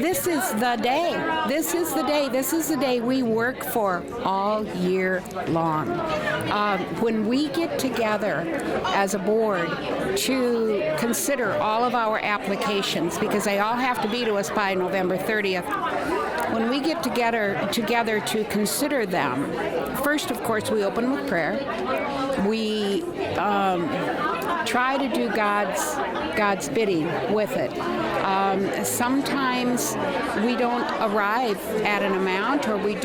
this is the day. This is the day. This is the day we work for all year long. When we get together as a board to consider all of our applications, because they all have to be to us by November 30th, when we get together to consider them, first, of course, we open with prayer. We try to do God's bidding with it. Sometimes we don't arrive at an amount, or we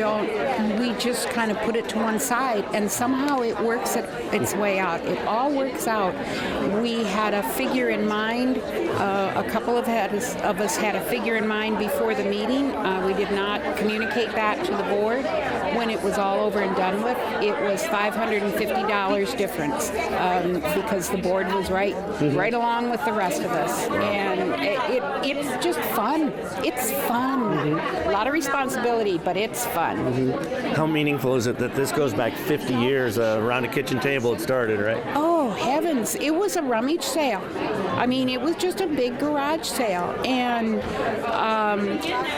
just kind of put it to one side, and somehow it works its way out. It all works out. We had a figure in mind. A couple of us had a figure in mind before the meeting. We did not communicate that to the board. When it was all over and done with, it was $550 difference, because the board was right along with the rest of us, and it's just fun. It's fun. A lot of responsibility, but it's fun. How meaningful is it that this goes back 50 years around a kitchen table? It started, right? Oh heavens! It was a rummage sale. I mean, it was just a big garage sale, and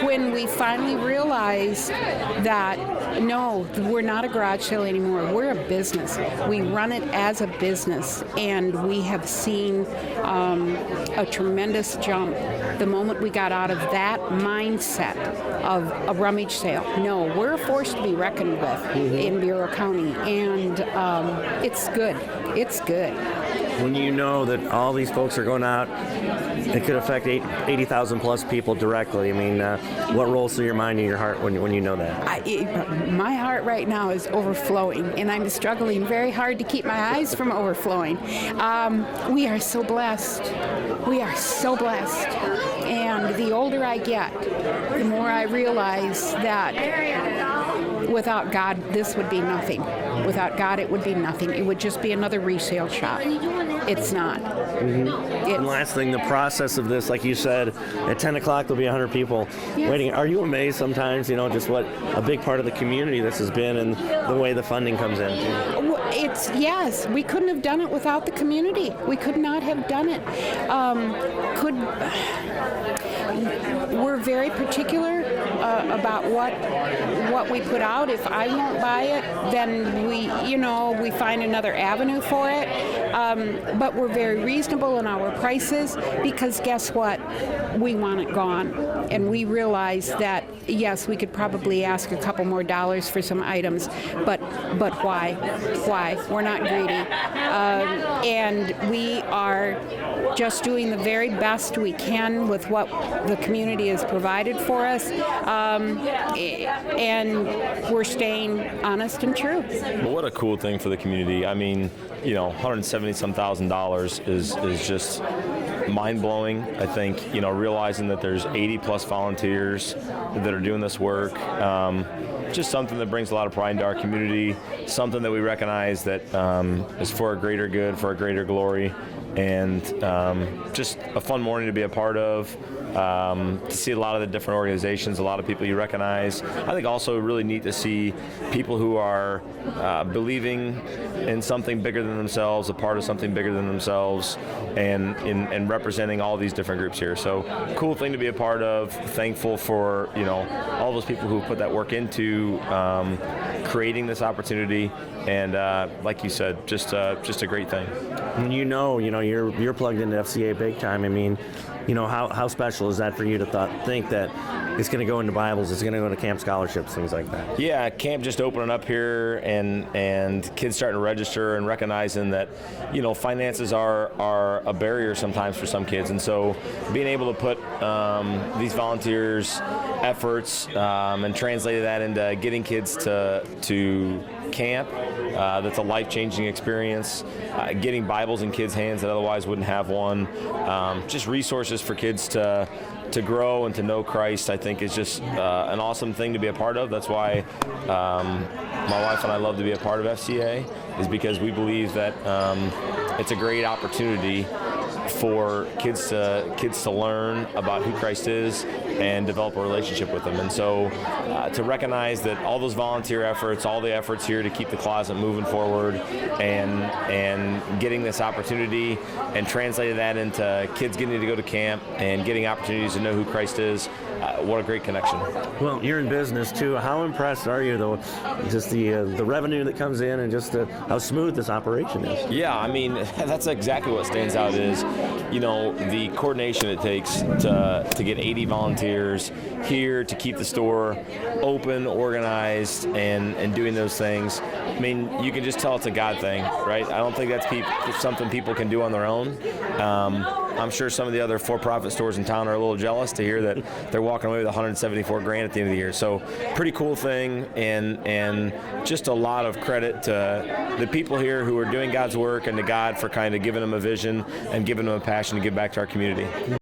when we finally realized that no, we're not a garage sale anymore. We're a business. We run it as a business, and we have seen a tremendous jump the moment we got out of that mindset of a rummage sale. No, we're a force to be reckoned with in Bureau County, and it's good. It's good. When you know that all these folks are going out, it could affect 80,000 plus people directly. I mean, what rolls through your mind and your heart when you know that? My heart right now is overflowing, and I'm struggling very hard to keep my eyes from overflowing. We are so blessed. We are so blessed. And the older I get, the more I realize that without God, this would be nothing. Without God, it would be nothing. It would just be another resale shop. It's not. And last thing, the process of this, like you said, at 10 o'clock there'll be 100 people waiting. Are you amazed sometimes, just what a big part of the community this has been and the way the funding comes in? Yes, we couldn't have done it without the community. We could not have done it. We're very particular about what we put out. If I won't buy it, then we find another avenue for it. But we're very reasonable in our prices, because guess what? We want it gone. And we realize that, yes, we could probably ask a couple more dollars for some items, but why? Why? We're not greedy. And we are just doing the very best we can with what the community has provided for us, and we're staying honest and true. Well, what a cool thing for the community. I mean, $170,000 is just mind-blowing. I think, realizing that there's 80 plus volunteers that are doing this work, just something that brings a lot of pride into our community, something that we recognize that is for a greater good, for a greater glory, and just a fun morning to be a part of. To see a lot of the different organizations, a lot of people you recognize. I think also really neat to see people who are believing in something bigger than themselves, a part of something bigger than themselves, and representing all these different groups here. So cool thing to be a part of. Thankful for all those people who put that work into creating this opportunity, and like you said, just a great thing. When you're plugged into FCA big time. I mean, how special is that for you to think that it's going to go into Bibles, it's going to go into camp scholarships, things like that? Yeah, camp just opening up here, and kids starting to register and recognizing that, finances are a barrier sometimes for some kids, and so being able to put these volunteers' efforts and translate that into getting kids to camp, that's a life-changing experience, getting Bibles in kids' hands that otherwise wouldn't have one, just resources for kids to grow and to know Christ, I think is just an awesome thing to be a part of. That's why my wife and I love to be a part of FCA, is because we believe that it's a great opportunity for kids to learn about who Christ is and develop a relationship with him. And so to recognize that all those volunteer efforts, all the efforts here to keep the closet moving forward, and getting this opportunity and translating that into kids getting to go to camp and getting opportunities to know who Christ is, what a great connection. Well, you're in business too. How impressed are you, though, just the revenue that comes in and just how smooth this operation is? Yeah, I mean, that's exactly what stands out is, the coordination it takes to get 80 volunteers here to keep the store open, organized, and doing those things. I mean, you can just tell it's a God thing, right? I don't think that's something people can do on their own. I'm sure some of the other for-profit stores in town are a little jealous to hear that they're walking away with 174 grand at the end of the year. So pretty cool thing, and just a lot of credit to the people here who are doing God's work and to God for kind of giving them a vision and giving them a passion to give back to our community.